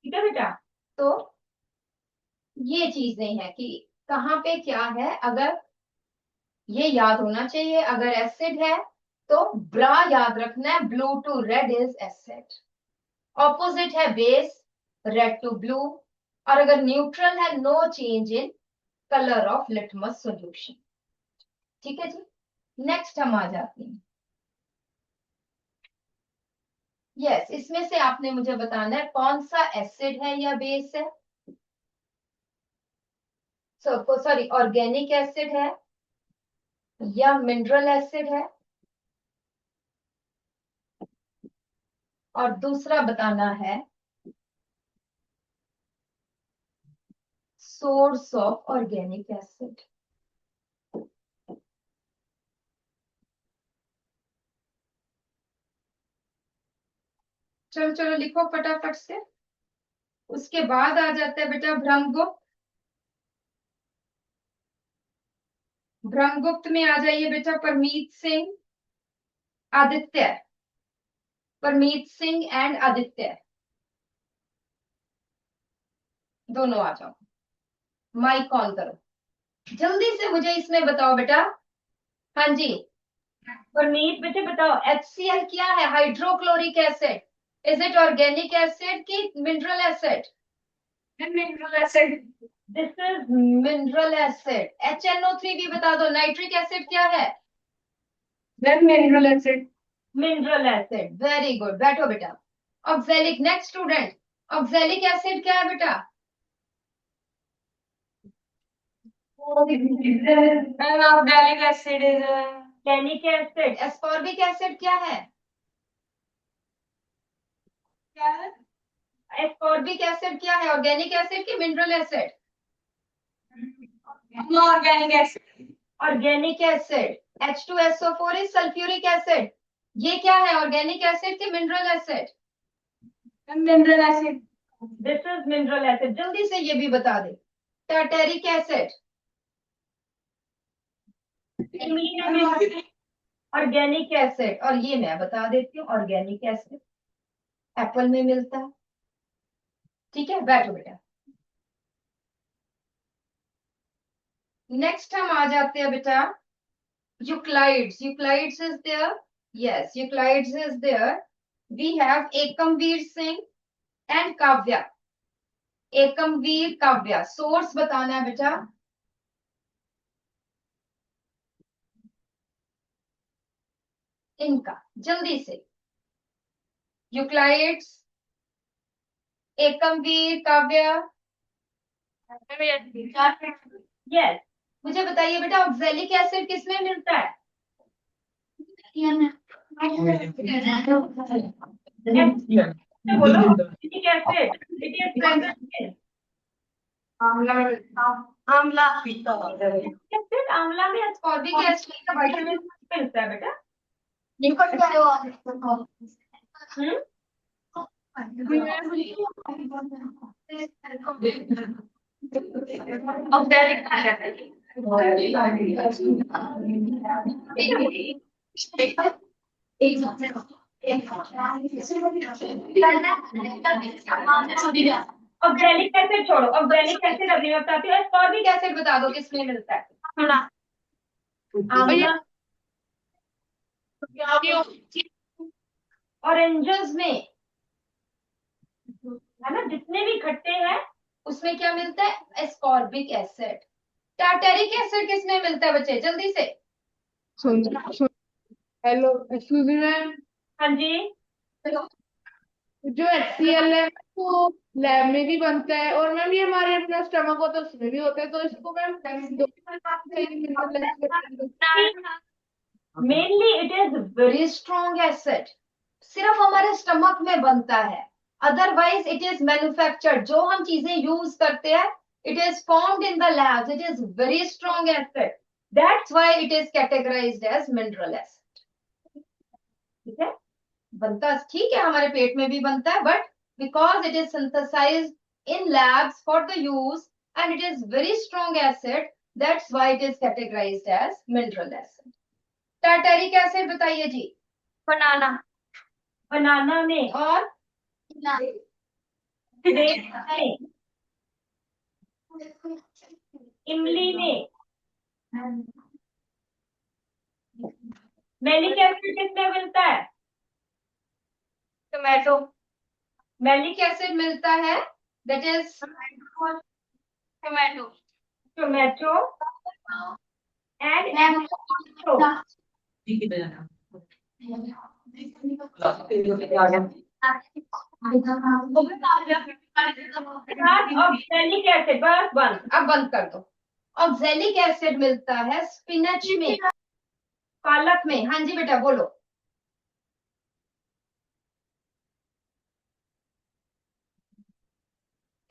ठीक है बेटा। तो ये चीजें हैं कि कहाँ पे क्या है, अगर ये याद होना चाहिए। अगर एसिड है तो ब्रा याद रखना है, blue to red is acid. Opposite है बेस, रेड टू ब्लू। और अगर न्यूट्रल है, no change in colour of litmus solution. ठीक है जी। नेक्स्ट हम आ जाते हैं। यस, इसमें से आपने मुझे बताना है कौन सा एसिड है या बेस है। सॉरी, ऑर्गेनिक एसिड है या मिनरल एसिड है। और दूसरा बताना है सोर्स ऑफ ऑर्गेनिक एसिड। चलो चलो लिखो फटाफट से। उसके बाद आ जाता है बेटा ब्रह्मगुप्त। ब्रह्मगुप्त में आ जाइए बेटा परमीत सिंह, आदित्य। परमीत सिंह एंड आदित्य, दोनों आ जाओ। माइक ऑन करो, जल्दी से मुझे इसमें बताओ बेटा। हाँ जी, परमीत बेटे बताओ, HCl क्या है? Hydrochloric acid. Is it organic acid की mineral acid? Mineral acid. This is mineral acid. HNO3 भी बता दो। नाइट्रिक एसिड क्या है? Mineral acid. Mineral acid, very good. बैठो बेटा। Oxalic, next student. Oxalic acid क्या है बेटा? Oxalic acid is organic acid. Ascorbic acid क्या है? क्या है? एस्कॉर्बिक एसिड क्या है? ऑर्गेनिक एसिड की mineral acid? Organic acid. Organic acid. H2SO4 is sulphuric acid. ये क्या है? ऑर्गेनिक एसिड की mineral acid? Mineral acid. This is mineral acid. जल्दी से ये भी बता दे। Tartaric acid. Organic acid. और ये मैं बता देती हूँ, ऑर्गेनिक एसिड एप्पल में मिलता है। ठीक है, बैठो बेटा। नेक्स्ट हम आ जाते हैं बेटा Euclids. Euclids is there. Yes, Euclids is there. We have Ekamveer Singh and Kavya. Ekamveer, Kavya. Source बताना है बेटा। इनका जल्दी से। यूक्लाइड्स, एकमवीर, काव्या। यस, मुझे बताइए बेटा ऑक्सैलिक एसिड किसमें मिलता है? बोलो। Acetic acid, it is present in आंवला में। आंवला, एसिड आंवला में। एस्कॉर्बिक एसिड का विटामिन मिलता है बेटा। निकल गया वो। ऑक्सैलिक ऑक्सैलिक एसिड छोड़ो, ऑक्सैलिक एसिड अभी मैं बताती हूँ। एस्कॉर्बिक एसिड बता दो किसमें मिलता है? आंवला, ऑरेंजेस में, है ना? जितने भी खट्टे हैं उसमें क्या मिलता है? Ascorbic acid. टार्टेरिक एसिड किसमें मिलता है बच्चे? जल्दी से। Hello, excuse me ma'am. हाँ जी। जो HCl है वो लैब में भी बनता है, और मैम ये हमारे अपना स्टमक होता है उसमें भी होता है, तो इसको मैम दो mainly it is very strong acid. सिर्फ हमारे स्टमक में बनता है, अदरवाइज इट इज मैन्युफैक्चर्ड। जो हम चीजें यूज करते हैं, it is formed in the labs. It is very strong acid, that's why it is categorised as mineral acid. ठीक है, बनता ठीक है, हमारे पेट में भी बनता है, but because it is synthesised in labs for the use and it is very strong acid, that's why it is categorised as mineral acid. Tartaric acid बताइए जी। बनाना। बनाना में और में, इमली में, मैलिक एसिड किसमें मिलता है? टोमेटो। मैलिक एसिड मिलता है, that is tomato. Tomato and Apple. Oxalic acid, बस बंद, अब बंद कर दो। ऑक्सैलिक एसिड मिलता है स्पिनच में, पालक में। हाँ जी बेटा बोलो।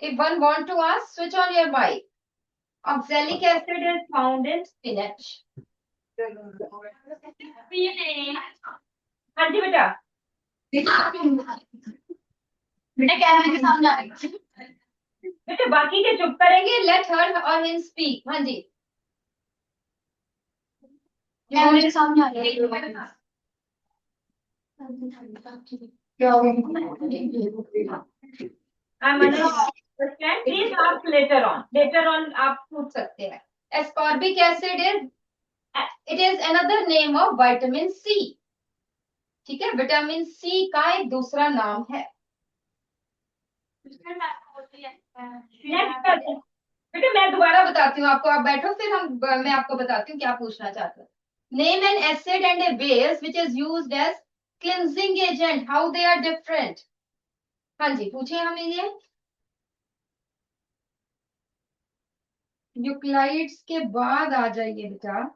If one want to ask, switch on your mic. Oxalic acid is found in spinach. हाँ जी बेटा। बेटा कैमरे के सामने आ रही। बेटा बाकी के चुप करेंगे, लेट हर और हिम स्पीक। हाँ जी कैमरे के सामने आ रही है। I'm understand. Please ask later on. Later on आप पूछ सकते हैं। Ascorbic acid is, it is another name of vitamin C. ठीक है, विटामिन सी का एक दूसरा नाम है। बेटा मैं दोबारा बताती हूँ आपको, आप बैठो फिर मैं आपको बताती हूँ क्या पूछना चाहते हो। Name an acid and a base which is used as cleansing agent, how they are different. हाँ जी पूछिए हमें ये। न्यूक्लाइड्स के बाद आ जाइए बेटा।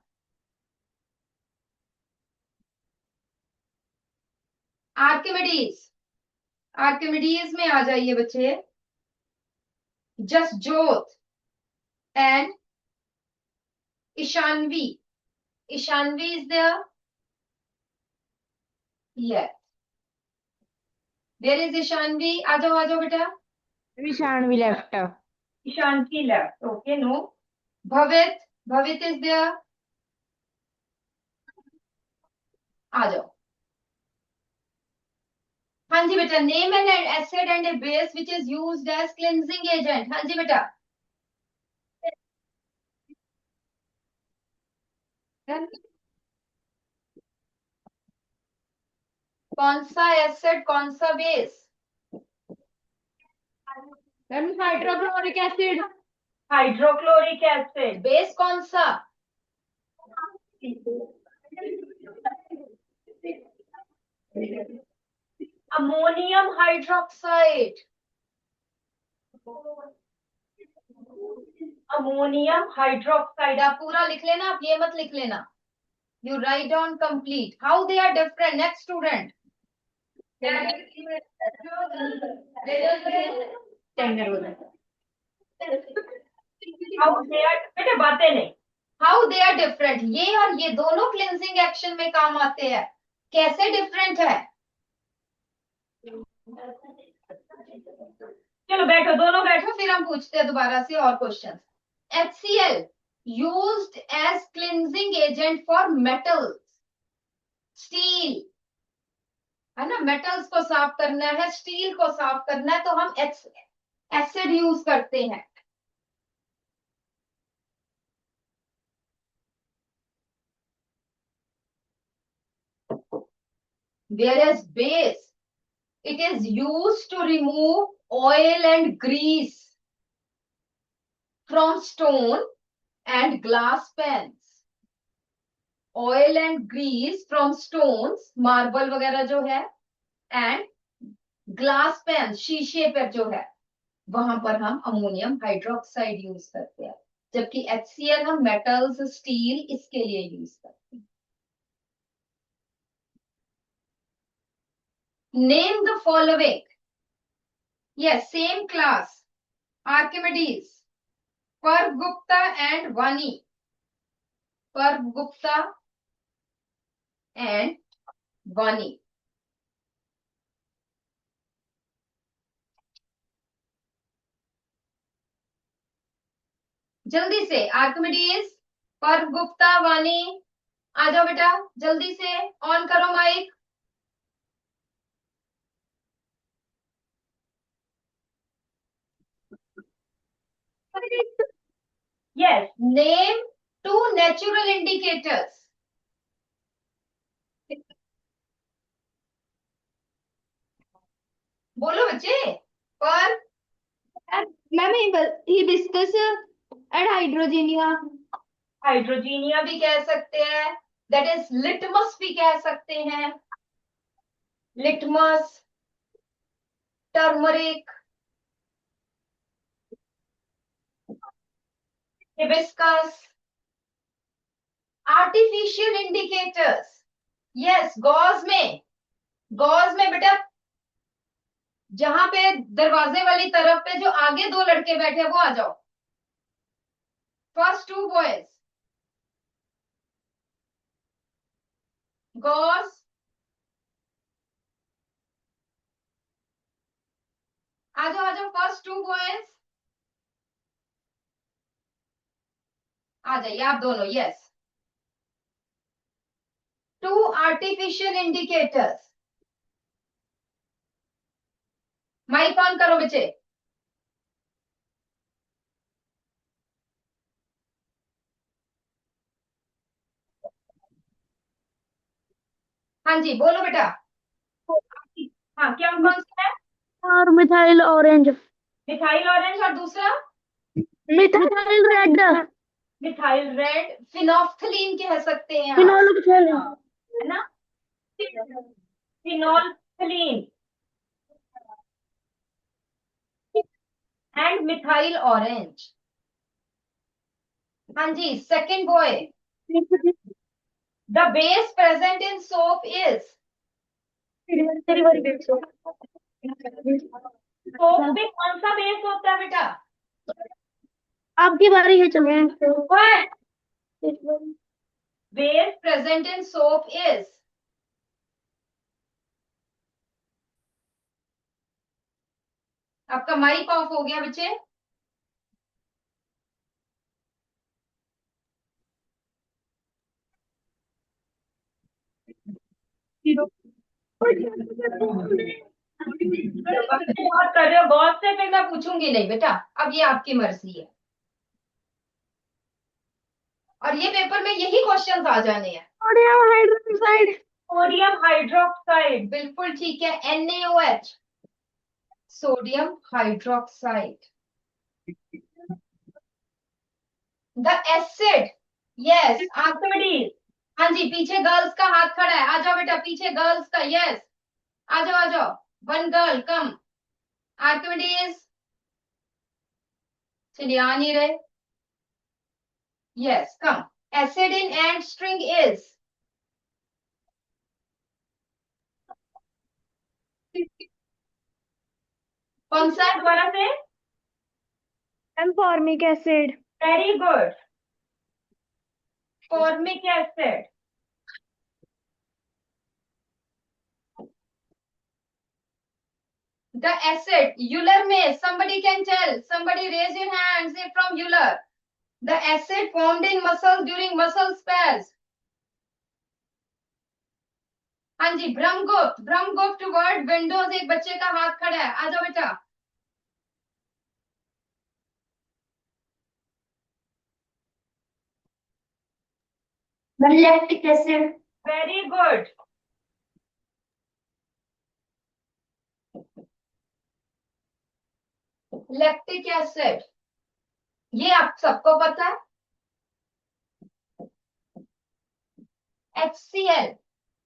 आर्किमिडीज, आर्किमिडीज में आ जाइए बच्चे। Jasjot and Ishanvi, Ishanvi is there, yes there is Ishanvi. आ जाओ बेटा। Ishanvi left. Ishanvi left, okay no. Bhavit, Bhavit is there, आ जाओ। हाँ जी बेटा। Name an acid and a base which is used as cleansing agent. हाँ जी बेटा। कौन सा एसिड कौन सा बेस? Hydrochloric acid. Hydrochloric acid. Base कौन सा? Ammonium hydroxide, ammonium hydroxide. आप पूरा लिख लेना, आप ये मत लिख लेना। You write down complete. How they are different. Next student. How they are, बेटे बातें नहीं। हाउ दे आर डिफरेंट, ये और ये दोनों क्लिनजिंग एक्शन में काम आते हैं, कैसे डिफरेंट है? चलो बैठो, दोनों बैठो, फिर हम पूछते हैं दोबारा से और question. HCl used as cleansing agent for metals, steel है ना, मेटल्स को साफ करना है, स्टील को साफ करना है, तो हम एसिड यूज करते हैं। Whereas base, it is used to remove oil and grease from stone and glass pans. Oil and grease from stones, marble वगैरह जो है, and ग्लास पेन, शीशे पर जो है, वहां पर हम अमोनियम हाइड्रोक्साइड यूज करते हैं, जबकि HCl हम मेटल्स, स्टील इसके लिए यूज करते हैं। Name the following, yes same class, Archimedes, पर्व गुप्ता एंड वानी, पर्व गुप्ता एंड वानी। जल्दी से आर्किमिडीज, पर्व गुप्ता, वानी, आ जाओ बेटा जल्दी से, ऑन करो mic. Yes, name two natural indicators. बोलो बच्चे। पर ma'am hibiscus and hydrangea. Hydrangea भी कह सकते हैं, दैट इज लिटमस भी कह सकते हैं, litmus, turmeric, hibiscus. Artificial indicators, yes, guys में बेटा, जहां पे दरवाजे वाली तरफ पे जो आगे दो लड़के बैठे हैं वो आ जाओ। फर्स्ट टू बॉयज, गॉज, आ जाओ फर्स्ट टू बॉयज, आ जाइए आप दोनों। Yes, two artificial indicators. Mic on करो बच्चे। हाँ जी बोलो बेटा। हाँ, क्या कौन सा है? और मिथाइल ऑरेंज। मिथाइल ऑरेंज, और दूसरा methyl red. Methyl red, phenolphthalein कह सकते हैं आप, फिनोल। है ना, फिनोल्फलीन एंड मिथाइल ऑरेंज। हाँ जी, second boy, the base present in soap is, soap में कौन सा बेस होता है बेटा? आपकी बारी है, चलो। What? Base present in soap is, आपका माइक ऑफ हो गया बच्चे। बात कर रहे हो गौर से, फिर मैं पूछूंगी नहीं बेटा, अब ये आपकी मर्जी है, और ये पेपर में यही क्वेश्चंस आ जाने हैं। Sodium hydroxide. सोडियम हाइड्रोक्साइड, बिल्कुल ठीक है, NaOH, sodium hydroxide. The acid, yes, Archimedes. हाँ जी, पीछे गर्ल्स का हाथ खड़ा है, आ जाओ बेटा, पीछे गर्ल्स का, यस, आ जाओ, वन गर्ल कम। आर्किमिडीज, चलिए आ नहीं रहे, yes come. Acid in and string is, कौन सा है दोबारा से? Formic acid. Very good, formic acid. The acid, Euler में, somebody can tell, somebody raise your hand, say from Euler. The acid formed in muscles during muscle spasms. हाँ जी, Brahmagupta, Brahmagupta word Windows, एक बच्चे का हाथ खड़ा है, आ जाओ बेटा। Lactic acid. Very good, lactic acid, ये आप सबको पता है। HCl,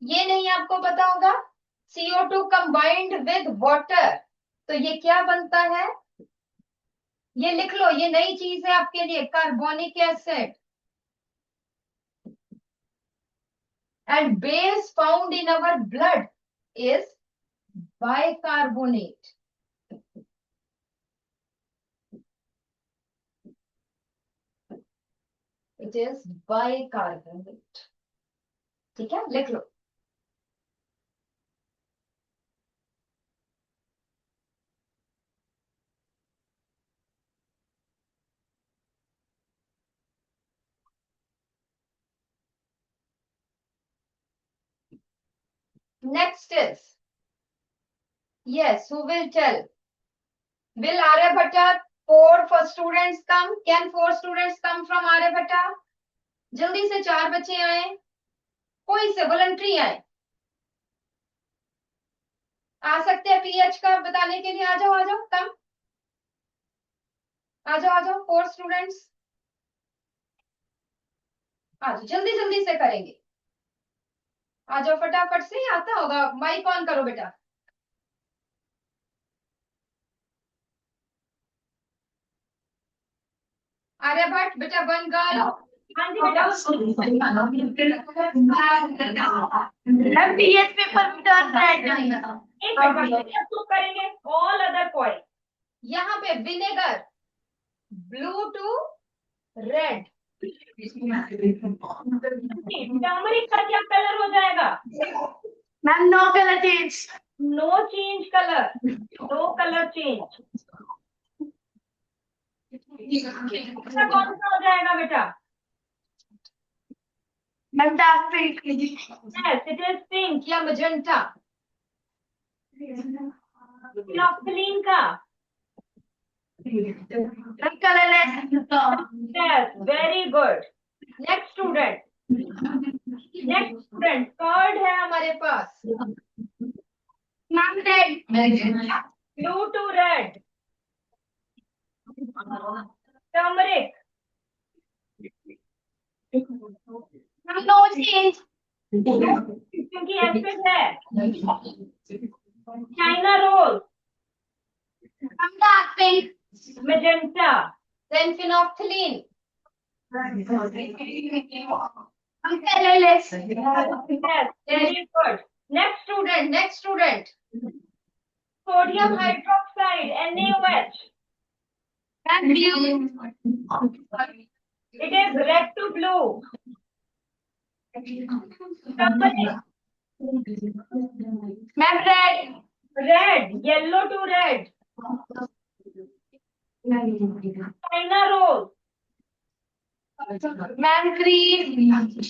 ये नहीं आपको पता होगा। CO2 कंबाइंड विद वाटर, तो ये क्या बनता है? ये लिख लो, ये नई चीज है आपके लिए, carbonic acid. And base found in our blood is bicarbonate. It is bicarbonate. ठीक है, लिख लो। Next is, yes, who will tell? Will Aryabhatta 4 students come. Can 4 students come from Aryabhatta? जल्दी से 4 बच्चे आए, कोई से वॉलंटरी आए, आ सकते हैं पीएच का बताने के लिए। आ जाओ कम, आ जाओ 4 स्टूडेंट्स, आ जाओ, जल्दी जल्दी से करेंगे, आ जाओ फटाफट से। आता होगा, माइक ऑन करो बेटा। आर्यभट्ट बेटा 1 गर्ल। हाँ जी बेटा। पीएच पेपर टर्न एक मिनट चुप करेंगे। ऑल अदर पॉइंट, यहाँ पे vinegar blue to red. Turmeric का क्या कलर हो जाएगा? Ma'am no colour change. No change colour, no colour change. दूसरा कौन सा हो जाएगा बेटा? Ma'am dark pink. Yes it is pink या मजेंटा। फिनोक्सिलीन का? Ma'am colourless. Yes very good. Next student, third है हमारे पास। Ma'am red. Blue to red, turmeric. No change क्योंकि एसिड है। China rose, ma'am dark pink. Magenta, then phenolphthalein. Ma'am colourless. Yes, very good. Next student. Sodium hydroxide, NaOH. Ma'am blue. It is red to blue. Turmeric, ma'am red. red, yellow to red. China rose, ma'am green.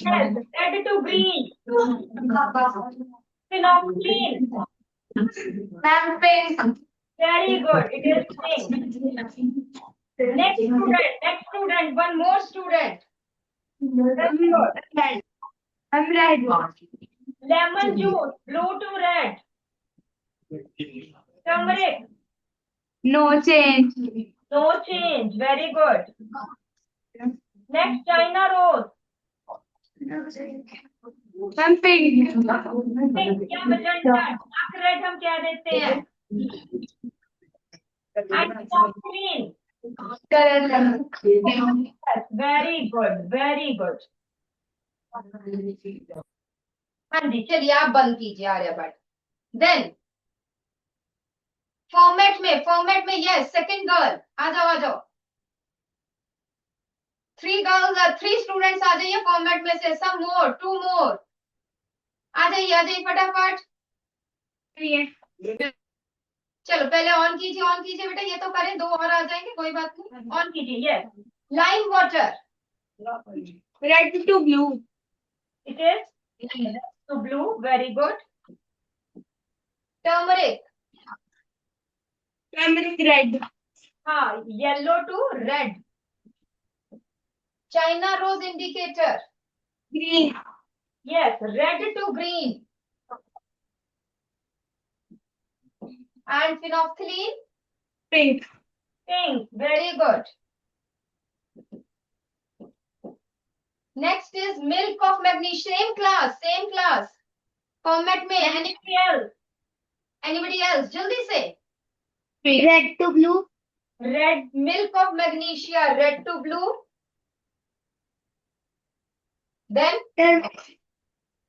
yes, red to green. Phenoxylene, ma'am pink. very good. It is pink. Next student, one more student. Very good. Ma'am red. Lemon juice, blue to red. Turmeric, no change. no change. Very good. Next, China rose. Ma'am pink. Pink या magenta, dark red हम क्या देते हैं? And green. Yes, very good, very good. हाँ जी, चलिए आप बंद कीजिए आर्यभट्ट। देन फॉर्मेट में यस सेकंड गर्ल आ जाओ। 3 स्टूडेंट्स आ जाइए फॉर्मेट में से। सम मोर, 2 मोर आ जाइए फटाफट। चलो पहले ऑन कीजिए बेटा, ये तो करें, 2 और आ जाएंगे, कोई बात नहीं। ऑन कीजिए। Yes, lime water, red to blue. It is to blue, very good. Turmeric, turmeric red. हाँ, yellow to red. China rose indicator, green. Yes, red to green. And phenolphthalein, pink. very good. Next is milk of magnesium, same class. Format में anybody else जल्दी से। Red to blue. Red, milk of magnesia, red to blue. Then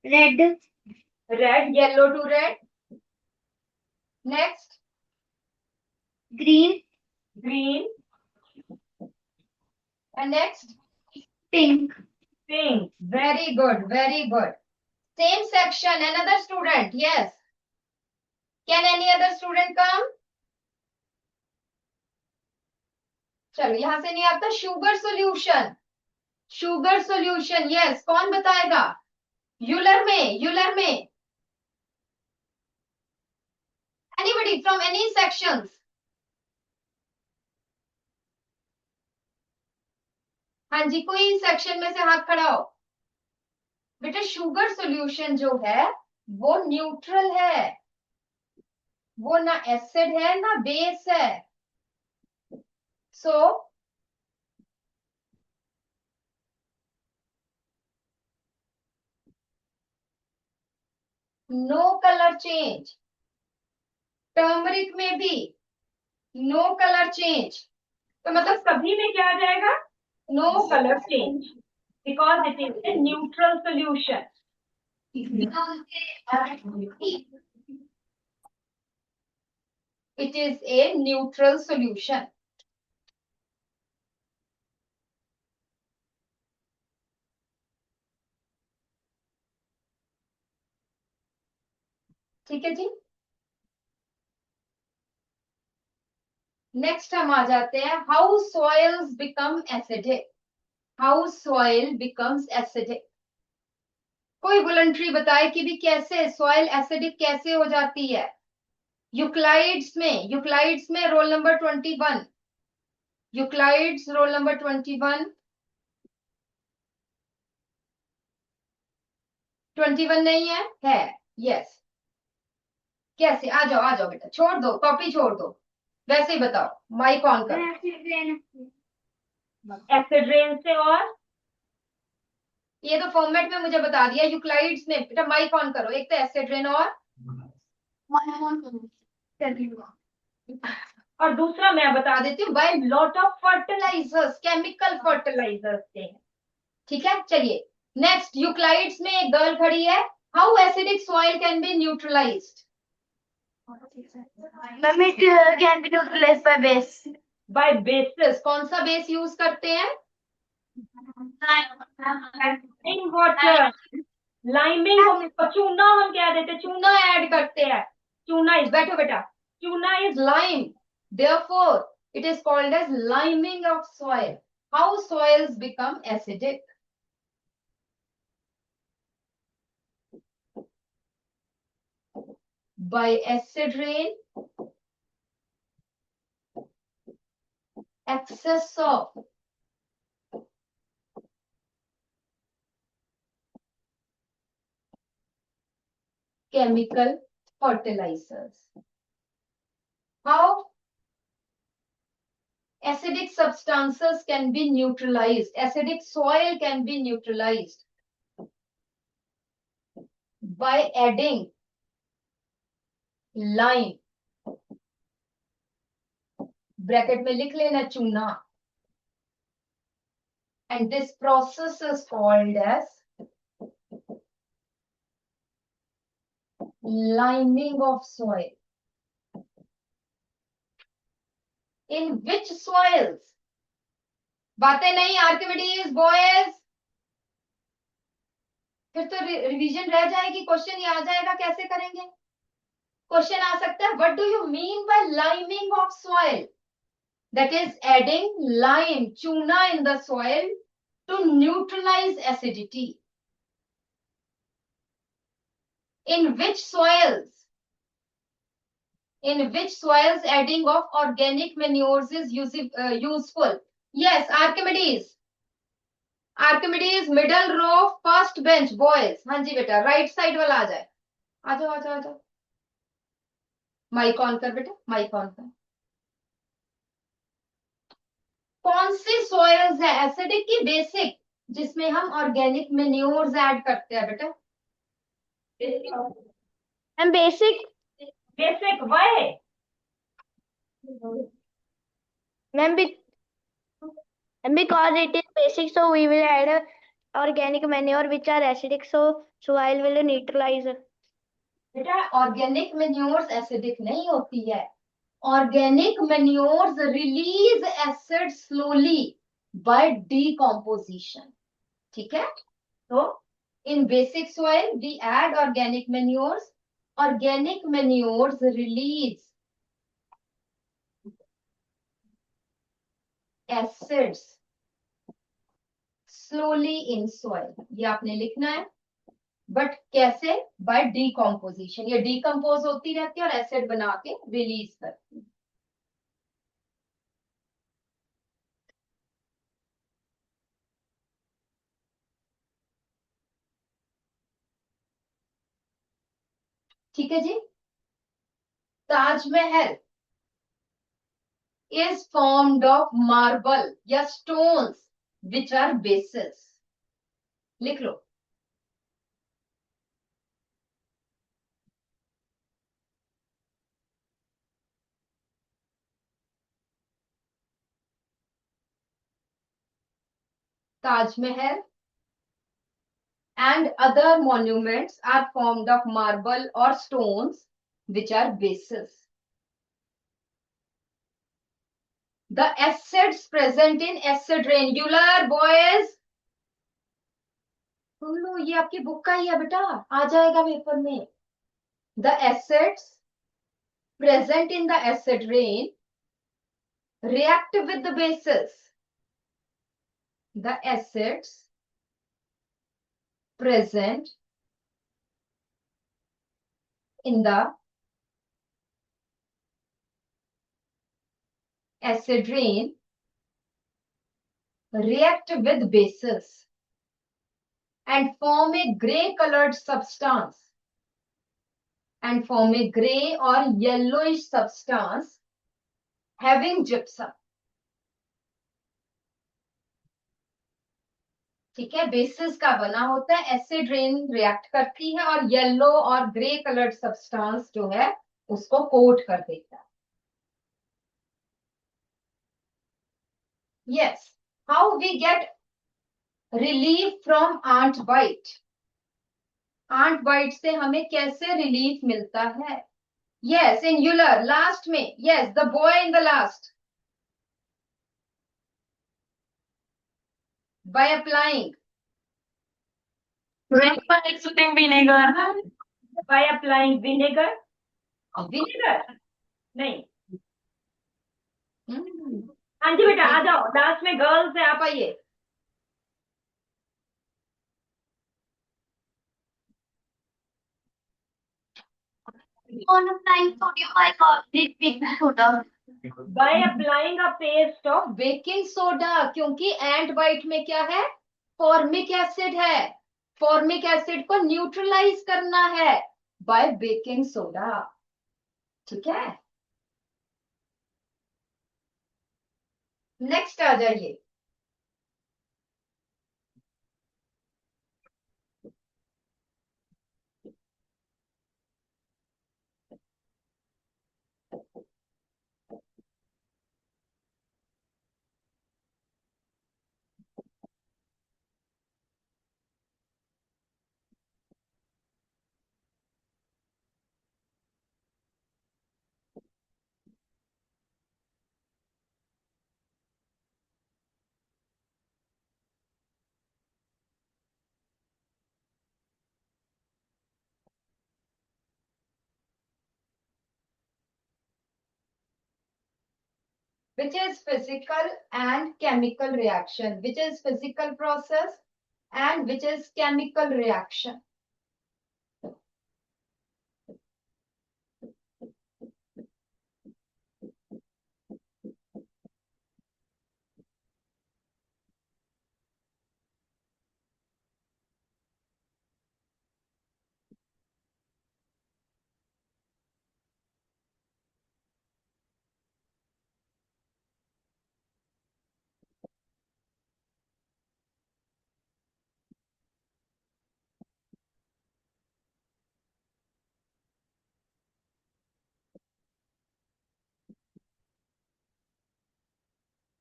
red. yellow to red. Next, green. and next, pink. very good, very good. Same section, another student, yes. Can any other student come? चलो यहां से नहीं आता। Sugar solution, yes, कौन बताएगा? Euler में anybody from any sections? हाँ जी, कोई सेक्शन में से हाथ खड़ा हो। बेटा शुगर सॉल्यूशन जो है वो न्यूट्रल है, वो ना एसिड है ना बेस है। So no colour change. Turmeric में भी नो कलर चेंज, तो मतलब सभी में क्या आ जाएगा, no colour change, because it is a neutral solution. It is a neutral solution. ठीक है जी। नेक्स्ट हम आ जाते हैं, how soils become acidic. How soil becomes acidic. कोई वॉलंटरी बताए कि भी कैसे सॉइल एसिडिक कैसे हो जाती है। यूक्लाइड्स में रोल नंबर 21, यूक्लाइड्स रोल नंबर 21 नहीं है यस। कैसे, आ जाओ बेटा, छोड़ दो कॉपी छोड़ दो, वैसे ही बताओ। माइक ऑन करो। एसिड रेन से, और ये तो फॉर्मेट में मुझे बता दिया यूक्लाइड्स में। बेटा माइक ऑन करो, एक तो एसिड रेन और दूसरा मैं बता देती हूँ, by lot of fertilisers, chemical fertilisers से। ठीक है चलिए। नेक्स्ट, यूक्लाइड्स में एक गर्ल खड़ी है, how acidic soil can be neutralised. Ma'am, it can be neutralized by base. By bases, कौन सा बेस यूज करते हैं, लाइमिंग वाटर। लाइमिंग को चूना हम क्या देते, चूना ऐड करते हैं। चूना इज, बैठो बेटा, चूना is lime, therefore it is called as liming of soil. How soils become acidic? By acid rain, excess of chemical fertilizers. How acidic substances can be neutralized, acidic soil can be neutralized by adding lime, bracket में लिख लेना चूना, and this process is called as liming of soil. In which soils? बातें नहीं Archimedes boys, फिर तो revision रह जाएगी, क्वेश्चन ये आ जाएगा कैसे करेंगे। क्वेश्चन आ सकता है, what do you mean by liming of soil. That is adding lime, चूना in the soil to neutralize acidity. In which soils, adding of organic manures is useful? Yes, Archimedes middle row first bench boys. हाँ जी बेटा, right side वाला आ जाए, आ जाओ आ जाओ आ जाओ। Mic on कर बेटा, माइक ऑन कर। कौन सी सॉइल्स है एसिडिक की बेसिक, जिसमें हम ऑर्गेनिक मेन्योर्स ऐड करते हैं बेटा। And basic. Basic why, Ma'am, and because it is basic, so we will add organic manure which are acidic, so soil will neutralize. बेटा ऑर्गेनिक मेन्योर्स एसिडिक नहीं होती है, organic manures release acid slowly by decomposition. ठीक है, तो in basic soil we add organic manures, organic manures release acids slowly in soil, ये आपने लिखना है। बट कैसे, बाय डीकॉम्पोजिशन, ये डीकम्पोज होती रहती है और एसिड बना के रिलीज करती है। ठीक है जी। Taj Mahal is formed of marble या stones which are bases. लिख लो। Taj Mahal and other monuments are formed of marble or stones which are bases. The acids present in acid rain. Euler boys, सुन लो, ये आपकी बुक का ही है बेटा, आ जाएगा पेपर में। The acids present in the acid rain react with the bases. The acids present in the acid rain react with bases and form a gray colored substance and form a gray or yellowish substance having gypsum. ठीक है, basis का बना होता है, acid rain react करती है और yellow और ग्रे कलर्ड सब्सटेंस जो है उसको कोट कर देता है। Yes, how we get relief from ant bite. Ant bite से हमें कैसे रिलीफ मिलता है? यस, इन यूलर लास्ट में, yes, the boy in the last, by applying vinegar. by applying vinegar नहीं। हाँ जी बेटा, आ जाओ, लास्ट में गर्ल्स है, आप आइए। On applying sodium bicarbonate baking soda. By applying a paste of baking soda, क्योंकि एंट बाइट में क्या है? फॉर्मिक एसिड है, फॉर्मिक एसिड को न्यूट्रलाइज करना है बाय बेकिंग सोडा। ठीक है, नेक्स्ट आ जाइए। Which is physical and chemical reaction, which is physical process and which is chemical reaction.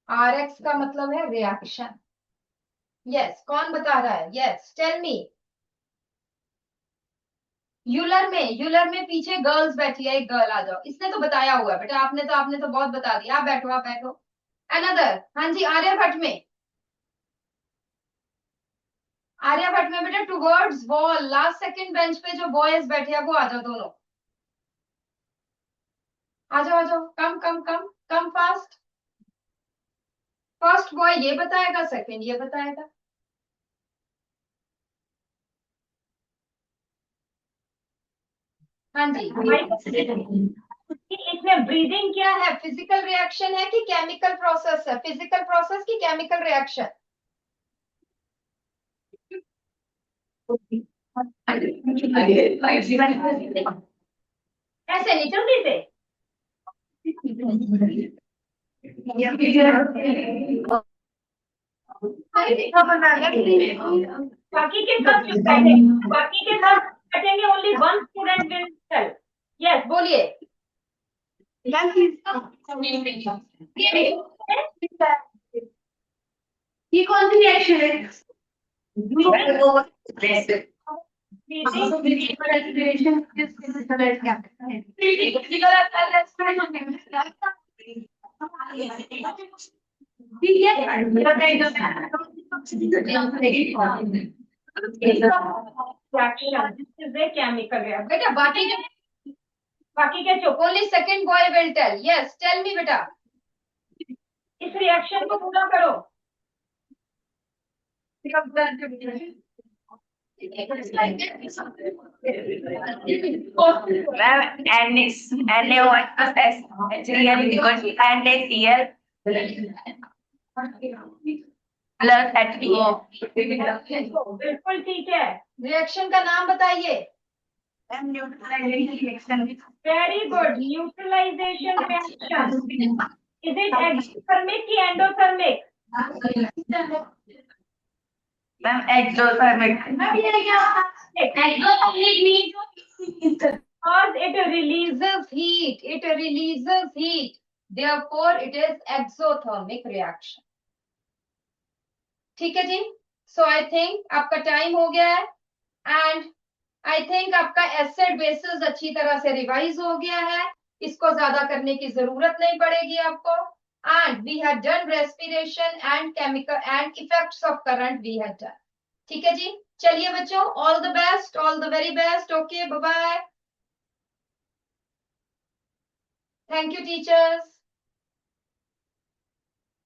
RX का मतलब है रिएक्शन। यस, कौन बता रहा है? यस, टेल मी। यूलर में पीछे गर्ल्स बैठी है, एक गर्ल आ जाओ। इसने तो बताया हुआ है बेटा, आपने तो बहुत बता दिया। आप बैठो, आप बैठो। अनदर, हाँ जी, आर्यभट्ट में, आर्यभट्ट में बेटा towards wall, last second bench पे जो बॉयज बैठे हैं वो आ जाओ दोनों। आ जाओ, आ जाओ, कम कम कम कम फास्ट। फर्स्ट बॉय ये बताएगा, सेकंड ये बताएगा। हाँ जी, इसमें ब्रीदिंग क्या है? फिजिकल रिएक्शन है कि केमिकल प्रोसेस है? फिजिकल प्रोसेस की केमिकल रिएक्शन? ऐसे नहीं जल्दी से। बाकी के सब चुप बैठे, बाकी के सब बैठेंगे, only one student will tell. Yes बोलिए। ये कौन सी रिएक्शन है? केमिकल रिएक्शन बेटा। बाकी के चुप, only second boy will tell. Yes tell me बेटा, इस रिएक्शन को पूरा करो। बिल्कुल ठीक है। रिएक्शन का नाम बताइए। Very good, neutralisation reaction. Is it exothermic की endothermic? Because it releases heat, it releases heat. Therefore, it is exothermic reaction. ठीक है जी। So I think आपका टाइम हो गया है, and I think आपका एसिड बेसिस अच्छी तरह से रिवाइज हो गया है। इसको ज्यादा करने की जरूरत नहीं पड़ेगी आपको। And we had done respiration and chemical and effects of current we had done. ठीक है जी। चलिए बच्चों, all the best, all the very best. Okay, bye bye. Thank you, teachers.